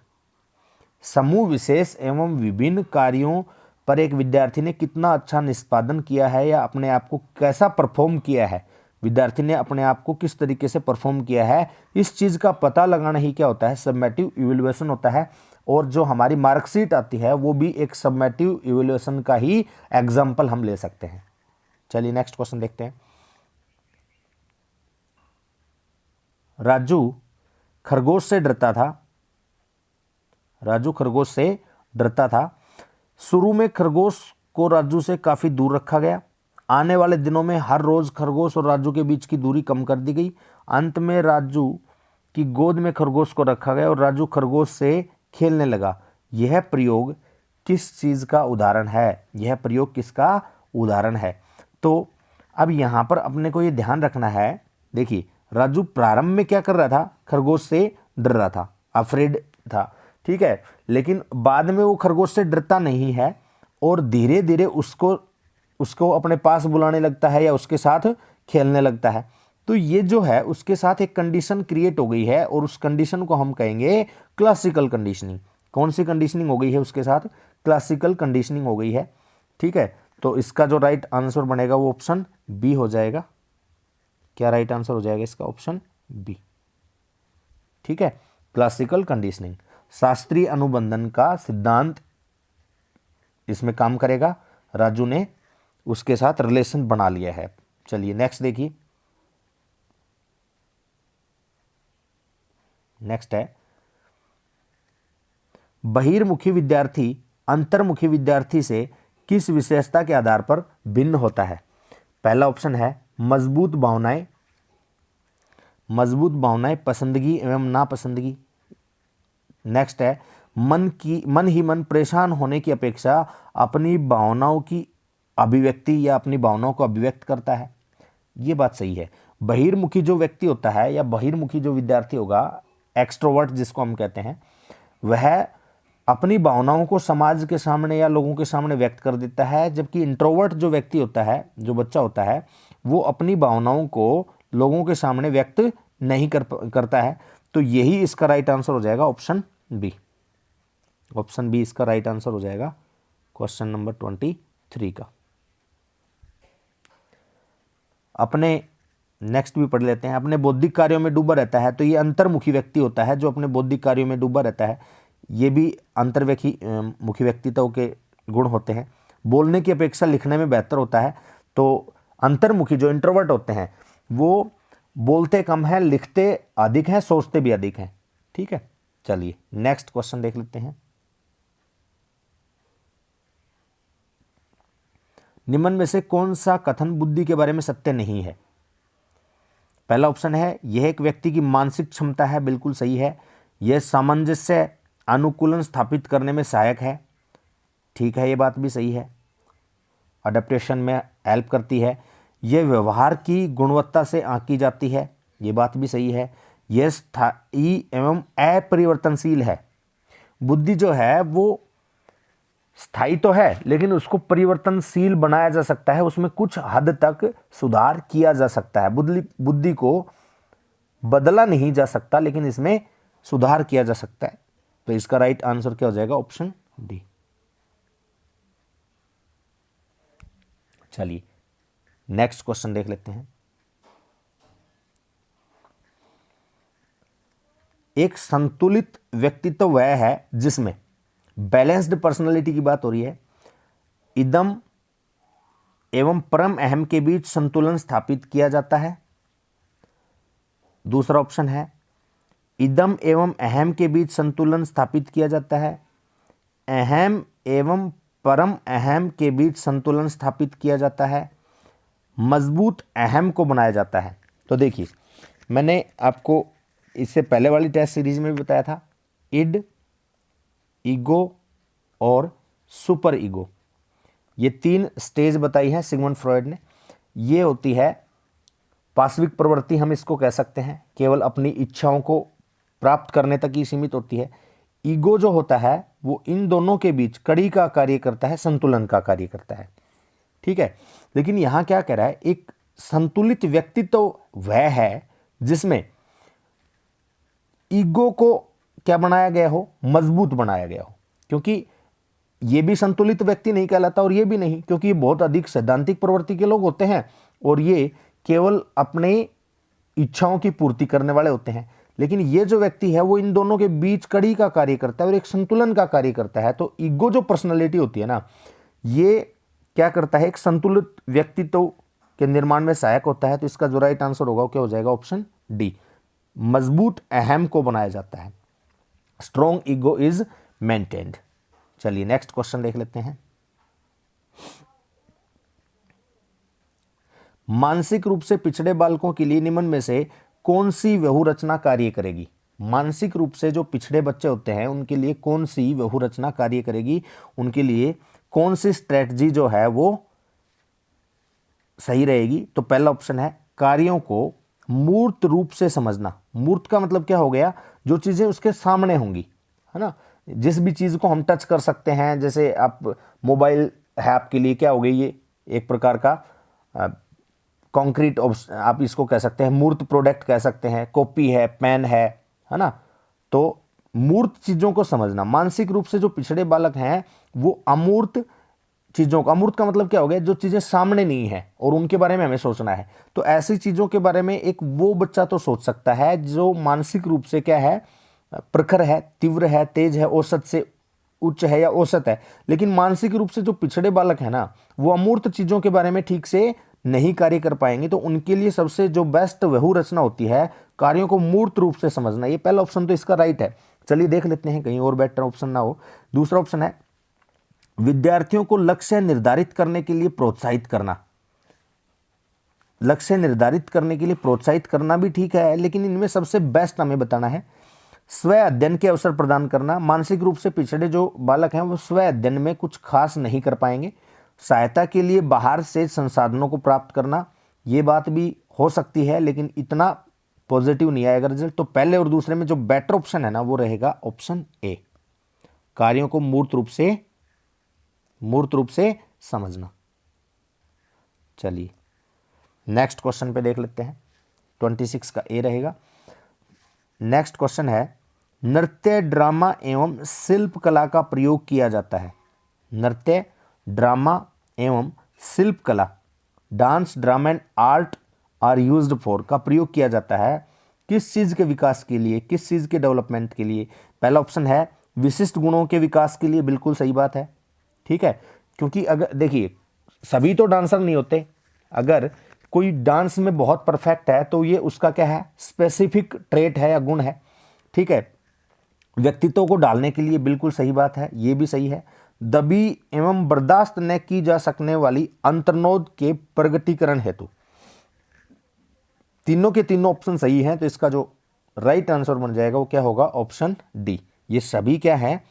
समूह विशेष एवं विभिन्न कार्यों पर एक विद्यार्थी ने कितना अच्छा निष्पादन किया है या अपने आप को कैसा परफॉर्म किया है, विद्यार्थी ने अपने आप को किस तरीके से परफॉर्म किया है, इस चीज़ का पता लगाना ही क्या होता है? समेटिव इवैल्यूएशन होता है। और जो हमारी मार्कशीट आती है वो भी एक समेटिव इवैल्यूएशन का ही एग्जाम्पल हम ले सकते हैं। चलिए नेक्स्ट क्वेश्चन देखते हैं। राजू खरगोश से डरता था। राजू खरगोश से डरता था। शुरू में खरगोश को राजू से काफी दूर रखा गया। आने वाले दिनों में हर रोज खरगोश और राजू के बीच की दूरी कम कर दी गई। अंत में राजू की गोद में खरगोश को रखा गया और राजू खरगोश से खेलने लगा। यह प्रयोग किस चीज का उदाहरण है? यह प्रयोग किसका उदाहरण है? तो अब यहां पर अपने को यह ध्यान रखना है। देखिए, राजू प्रारंभ में क्या कर रहा था? खरगोश से डर रहा था, अफ्रेड था, ठीक है। लेकिन बाद में वो खरगोश से डरता नहीं है और धीरे धीरे उसको अपने पास बुलाने लगता है या उसके साथ खेलने लगता है। तो ये जो है उसके साथ एक कंडीशन क्रिएट हो गई है और उस कंडीशन को हम कहेंगे क्लासिकल कंडीशनिंग। कौन सी कंडीशनिंग हो गई है उसके साथ? क्लासिकल कंडीशनिंग हो गई है, ठीक है। तो इसका जो राइट आंसर बनेगा वो ऑप्शन बी हो जाएगा। क्या राइट आंसर हो जाएगा इसका? ऑप्शन बी, ठीक है। क्लासिकल कंडीशनिंग, शास्त्रीय अनुबंधन का सिद्धांत इसमें काम करेगा। राजू ने उसके साथ रिलेशन बना लिया है। चलिए नेक्स्ट देखिए। नेक्स्ट है, बहिर्मुखी विद्यार्थी अंतर्मुखी विद्यार्थी से किस विशेषता के आधार पर भिन्न होता है? पहला ऑप्शन है मजबूत भावनाएं, पसंदगी एवं नापसंदगी। नेक्स्ट है मन ही मन परेशान होने की अपेक्षा अपनी भावनाओं की अभिव्यक्ति या अपनी भावनाओं को अभिव्यक्त करता है। ये बात सही है। बहिर्मुखी जो व्यक्ति होता है या बहिर्मुखी जो विद्यार्थी होगा, एक्सट्रोवर्ट जिसको हम कहते हैं, वह अपनी भावनाओं को समाज के सामने या लोगों के सामने व्यक्त कर देता है। जबकि इंट्रोवर्ट जो व्यक्ति होता है, जो बच्चा होता है, वो अपनी भावनाओं को लोगों के सामने व्यक्त नहीं करता है। तो यही इसका राइट आंसर हो जाएगा ऑप्शन बी। ऑप्शन बी इसका राइट आंसर हो जाएगा क्वेश्चन नंबर 23 का। अपने नेक्स्ट भी पढ़ लेते हैं। अपने बौद्धिक कार्यों में डूबा रहता है, तो ये अंतर्मुखी व्यक्ति होता है जो अपने बौद्धिक कार्यों में डूबा रहता है। ये भी अंतर्मुखी व्यक्तित्व के गुण होते हैं। बोलने की अपेक्षा लिखने में बेहतर होता है। तो अंतर्मुखी जो इंट्रोवर्ट होते हैं वो बोलते कम हैं, लिखते अधिक हैं, सोचते भी अधिक हैं, ठीक है। चलिए नेक्स्ट क्वेश्चन देख लेते हैं। निम्न में से कौन सा कथन बुद्धि के बारे में सत्य नहीं है? पहला ऑप्शन है यह एक व्यक्ति की मानसिक क्षमता है, बिल्कुल सही है। यह सामंजस्य अनुकूलन स्थापित करने में सहायक है, ठीक है, ये बात भी सही है। अडेप्टेशन में हेल्प करती है। यह व्यवहार की गुणवत्ता से आंकी जाती है, ये बात भी सही है। यह स्थायी एवं अपरिवर्तनशील है। बुद्धि जो है वो स्थायी तो है लेकिन उसको परिवर्तनशील बनाया जा सकता है, उसमें कुछ हद तक सुधार किया जा सकता है। बुद्धि को बदला नहीं जा सकता लेकिन इसमें सुधार किया जा सकता है। तो इसका राइट आंसर क्या हो जाएगा? Option D. चलिए नेक्स्ट क्वेश्चन देख लेते हैं। एक संतुलित व्यक्तित्व वह है जिसमें बैलेंस्ड पर्सनालिटी की बात हो रही है, इदम एवं परम अहम के बीच संतुलन स्थापित किया जाता है। दूसरा ऑप्शन है इदम एवं अहम के बीच संतुलन स्थापित किया जाता है, अहम एवं परम अहम के बीच संतुलन स्थापित किया जाता है, मजबूत अहम को बनाया जाता है। तो देखिए, मैंने आपको इससे पहले वाली टेस्ट सीरीज में भी बताया था, इड, ईगो और सुपर ईगो, ये 3 स्टेज बताई है सिगमंड फ्रॉइड ने। ये होती है पाशविक प्रवृत्ति, हम इसको कह सकते हैं, केवल अपनी इच्छाओं को प्राप्त करने तक ही सीमित होती है। ईगो जो होता है वो इन दोनों के बीच कड़ी का कार्य करता है, संतुलन का कार्य करता है, ठीक है। लेकिन यहाँ क्या कह रहा है, एक संतुलित व्यक्तित्व वह है जिसमें ईगो को क्या बनाया गया हो, मजबूत बनाया गया हो। क्योंकि ये भी संतुलित व्यक्ति नहीं कहलाता और ये भी नहीं, क्योंकि ये बहुत अधिक सैद्धांतिक प्रवृत्ति के लोग होते हैं और ये केवल अपने इच्छाओं की पूर्ति करने वाले होते हैं। लेकिन ये जो व्यक्ति है वो इन दोनों के बीच कड़ी का कार्य करता है और एक संतुलन का कार्य करता है। तो ईगो जो पर्सनालिटी होती है ना, ये क्या करता है, एक संतुलित व्यक्तित्व के निर्माण में सहायक होता है। तो इसका जो राइट आंसर होगा वो क्या हो जाएगा, ऑप्शन डी, मजबूत अहम को बनाया जाता है। Strong ego is maintained. चलिए नेक्स्ट क्वेश्चन देख लेते हैं। मानसिक रूप से पिछड़े बालकों के लिए निम्न में से कौन सी व्यहूरचना कार्य करेगी। मानसिक रूप से जो पिछड़े बच्चे होते हैं उनके लिए कौन सी व्यहूरचना कार्य करेगी, उनके लिए कौन सी स्ट्रेटजी जो है वो सही रहेगी। तो पहला ऑप्शन है कार्यों को मूर्त रूप से समझना। मूर्त का मतलब क्या हो गया, जो चीजें उसके सामने होंगी, है ना, जिस भी चीज को हम टच कर सकते हैं। जैसे आप मोबाइल है आपके लिए क्या हो गई, ये एक प्रकार का कॉन्क्रीट, आप इसको कह सकते हैं मूर्त प्रोडक्ट कह सकते हैं। कॉपी है, पेन है ना। तो मूर्त चीजों को समझना। मानसिक रूप से जो पिछड़े बालक हैं वो अमूर्त चीजों का, अमूर्त का मतलब क्या हो गया, जो चीजें सामने नहीं है और उनके बारे में हमें सोचना है। तो ऐसी चीजों के बारे में एक वो बच्चा तो सोच सकता है जो मानसिक रूप से क्या है, प्रखर है, तीव्र है, तेज है, औसत से उच्च है या औसत है। लेकिन मानसिक रूप से जो पिछड़े बालक है ना, वो अमूर्त चीजों के बारे में ठीक से नहीं कार्य कर पाएंगे। तो उनके लिए सबसे जो बेस्ट व्यहू रचना होती है, कार्यों को मूर्त रूप से समझना। ये पहला ऑप्शन तो इसका राइट है। चलिए देख लेते हैं कहीं और बेटर ऑप्शन ना हो। दूसरा ऑप्शन है विद्यार्थियों को लक्ष्य निर्धारित करने के लिए प्रोत्साहित करना। लक्ष्य निर्धारित करने के लिए प्रोत्साहित करना भी ठीक है, लेकिन इनमें सबसे बेस्ट हमें बताना है स्व अध्ययन के अवसर प्रदान करना। मानसिक रूप से पिछड़े जो बालक हैं वो स्व अध्ययन में कुछ खास नहीं कर पाएंगे। सहायता के लिए बाहर से संसाधनों को प्राप्त करना, ये बात भी हो सकती है, लेकिन इतना पॉजिटिव नहीं आएगा रिजल्ट। तो पहले और दूसरे में जो बेटर ऑप्शन है ना, वो रहेगा ऑप्शन ए, कार्यों को मूर्त रूप से समझना। चलिए नेक्स्ट क्वेश्चन पे देख लेते हैं। 26 का ए रहेगा। नेक्स्ट क्वेश्चन है नृत्य, ड्रामा एवं शिल्प कला का प्रयोग किया जाता है। नृत्य, ड्रामा एवं शिल्प कला, dance, drama and art are used for का प्रयोग किया जाता है किस चीज के विकास के लिए, किस चीज के डेवलपमेंट के लिए। पहला ऑप्शन है विशिष्ट गुणों के विकास के लिए। बिल्कुल सही बात है, ठीक है। क्योंकि अगर देखिए सभी तो डांसर नहीं होते। अगर कोई डांस में बहुत परफेक्ट है तो ये उसका क्या है, स्पेसिफिक ट्रेट है या गुण है, ठीक है। व्यक्तित्व को डालने के लिए बिल्कुल सही बात है, ये भी सही है। दबी एवं बर्दाश्त न की जा सकने वाली अंतर्नोद के प्रगटीकरण हेतु। तीनों के तीनों ऑप्शन सही हैं, तो इसका जो राइट आंसर बन जाएगा वो क्या होगा, ऑप्शन डी। ये सभी क्या है,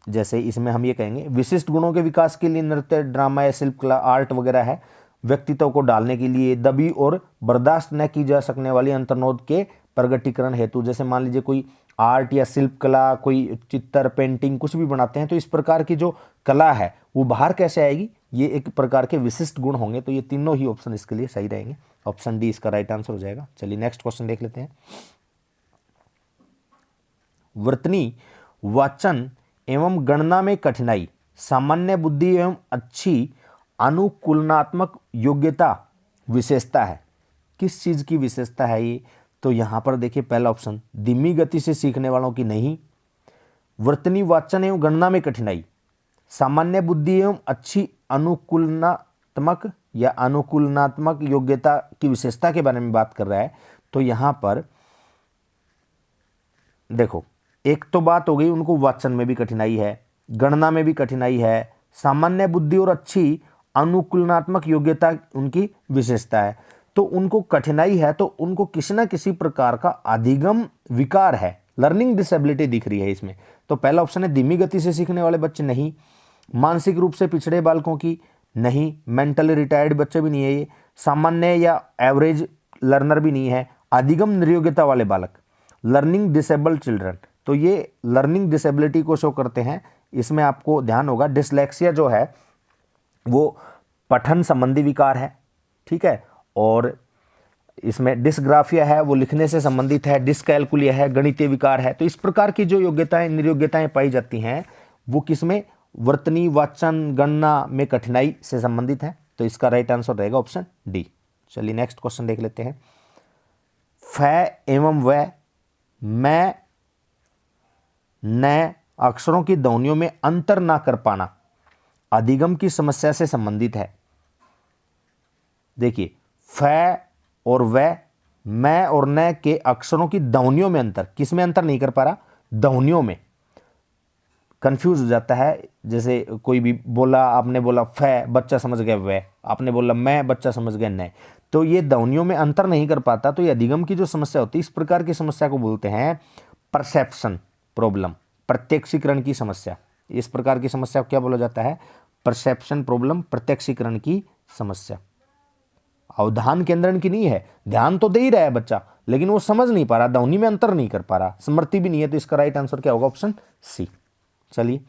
जैसे इसमें हम ये कहेंगे विशिष्ट गुणों के विकास के लिए नृत्य, ड्रामा या शिल्प कला, आर्ट वगैरह है। व्यक्तित्व को डालने के लिए दबी और बर्दाश्त न की जा सकने वाली अंतर्नोद के प्रगटीकरण हेतु। जैसे मान लीजिए कोई आर्ट या शिल्प कला, कोई चित्र, पेंटिंग कुछ भी बनाते हैं, तो इस प्रकार की जो कला है वो बाहर कैसे आएगी, ये एक प्रकार के विशिष्ट गुण होंगे। तो ये तीनों ही ऑप्शन इसके लिए सही रहेंगे। ऑप्शन डी इसका राइट आंसर हो जाएगा। चलिए नेक्स्ट क्वेश्चन देख लेते हैं। वर्तनी, वाचन एवं गणना में कठिनाई, सामान्य बुद्धि एवं अच्छी अनुकूलनात्मक योग्यता विशेषता है। किस चीज की विशेषता है ये, तो यहां पर देखिए पहला ऑप्शन धीमी गति से सीखने वालों की नहीं। वर्तनी, वाचन एवं गणना में कठिनाई, सामान्य बुद्धि एवं अच्छी अनुकूलनात्मक योग्यता की विशेषता के बारे में बात कर रहा है। तो यहां पर देखो एक तो बात हो गई उनको वाचन में भी कठिनाई है, गणना में भी कठिनाई है, सामान्य बुद्धि और अच्छी अनुकूलनात्मक योग्यता उनकी विशेषता है। तो उनको कठिनाई है, तो उनको किसी न किसी प्रकार का अधिगम विकार है, लर्निंग डिसेबिलिटी दिख रही है इसमें। तो पहला ऑप्शन है धीमी गति से सीखने वाले बच्चे नहीं, मानसिक रूप से पिछड़े बालकों की नहीं, मेंटली रिटायर्ड बच्चे भी नहीं है, ये सामान्य या एवरेज लर्नर भी नहीं है, अधिगम निर्योग्यता वाले बालक, लर्निंग डिसेबल्ड चिल्ड्रन। तो ये लर्निंग डिसेबिलिटी को शो करते हैं। इसमें आपको ध्यान होगा डिसलेक्सिया जो है वो पठन संबंधी विकार है, ठीक है, और इसमें डिस्ग्राफिया है वो लिखने से संबंधित है, डिस्कैलकुलिया है गणितीय विकार है। तो इस प्रकार की जो योग्यताएं निर्योग्यताएं पाई जाती हैं वो किसमें, वर्तनी वाचन गणना में कठिनाई से संबंधित है। तो इसका राइट आंसर रहेगा ऑप्शन डी। चलिए नेक्स्ट क्वेश्चन देख लेते हैं। फ एवं व मैं न अक्षरों की ध्वनियों में अंतर ना कर पाना अधिगम की समस्या से संबंधित है। देखिए फ और व, मैं और न के अक्षरों की ध्वनियों में अंतर, किस में अंतर नहीं कर पा रहा, ध्वनियों में कंफ्यूज हो जाता है। जैसे कोई भी बोला, आपने बोला फ, बच्चा समझ गया व, आपने बोला मैं, बच्चा समझ गया न, तो ये ध्वनियों में अंतर नहीं कर पाता। तो ये अधिगम की जो समस्या होती है, इस प्रकार की समस्या को बोलते हैं परसेप्शन प्रॉब्लम, प्रत्यक्षीकरण की समस्या। इस प्रकार की समस्या को क्या बोला जाता है, परसेप्शन प्रॉब्लम, प्रत्यक्षीकरण की समस्या। अवधान केंद्रण की नहीं है, ध्यान तो दे ही रहा है बच्चा लेकिन वो समझ नहीं पा रहा, ध्वनि में अंतर नहीं कर पा रहा, स्मृति भी नहीं है। तो इसका राइट आंसर क्या होगा, ऑप्शन सी। चलिए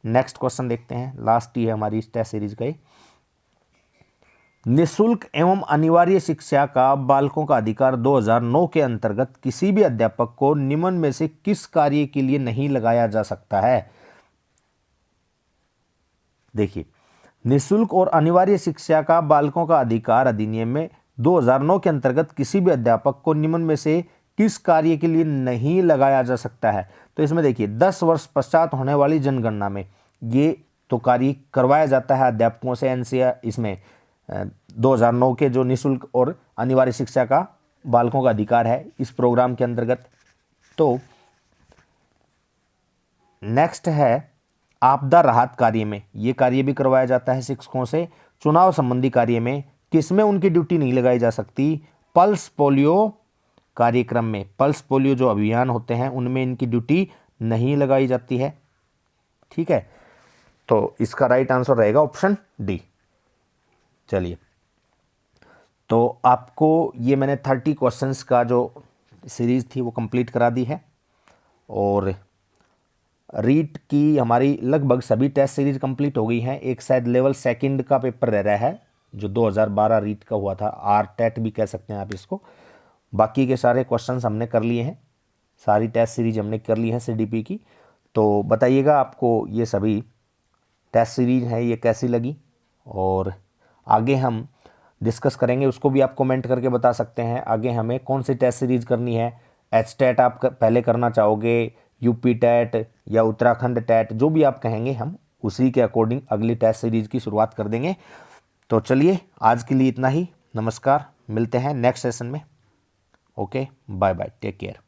नेक्स्ट क्वेश्चन देखते हैं, लास्ट ही है हमारी इस टेस्ट सीरीज का। निःशुल्क एवं अनिवार्य शिक्षा का बालकों का अधिकार 2009 के अंतर्गत किसी भी अध्यापक को निम्न में से किस कार्य के लिए नहीं लगाया जा सकता है। देखिए निःशुल्क और अनिवार्य शिक्षा का बालकों का अधिकार अधिनियम में 2009 के अंतर्गत किसी भी अध्यापक को निम्न में से किस कार्य के लिए नहीं लगाया जा सकता है। तो इसमें देखिए 10 वर्ष पश्चात होने वाली जनगणना में ये तो कार्य करवाया जाता है अध्यापकों से। एनसीआर इसमें 2009 के जो निःशुल्क और अनिवार्य शिक्षा का बालकों का अधिकार है इस प्रोग्राम के अंतर्गत। तो नेक्स्ट है आपदा राहत कार्य में, ये कार्य भी करवाया जाता है शिक्षकों से। चुनाव संबंधी कार्य में किसमें उनकी ड्यूटी नहीं लगाई जा सकती, पल्स पोलियो कार्यक्रम में, पल्स पोलियो जो अभियान होते हैं उनमें इनकी ड्यूटी नहीं लगाई जाती है, ठीक है। तो इसका राइट आंसर रहेगा ऑप्शन डी। चलिए तो आपको ये मैंने 30 क्वेश्चंस का जो सीरीज थी वो कंप्लीट करा दी है, और रीट की हमारी लगभग सभी टेस्ट सीरीज कंप्लीट हो गई हैं। एक शायद लेवल सेकंड का पेपर रह रहा है जो 2012 रीट का हुआ था, आर टेट भी कह सकते हैं आप इसको। बाकी के सारे क्वेश्चंस हमने कर लिए हैं, सारी टेस्ट सीरीज हमने कर ली है सीडीपी की। तो बताइएगा आपको ये सभी टेस्ट सीरीज है ये कैसी लगी, और आगे हम डिस्कस करेंगे उसको भी आप कमेंट करके बता सकते हैं। आगे हमें कौन सी टेस्ट सीरीज करनी है, एच टेट आप पहले करना चाहोगे, यूपी टेट या उत्तराखंड टेट, जो भी आप कहेंगे हम उसी के अकॉर्डिंग अगली टेस्ट सीरीज की शुरुआत कर देंगे। तो चलिए आज के लिए इतना ही, नमस्कार, मिलते हैं नेक्स्ट सेशन में। Okay bye bye, take care.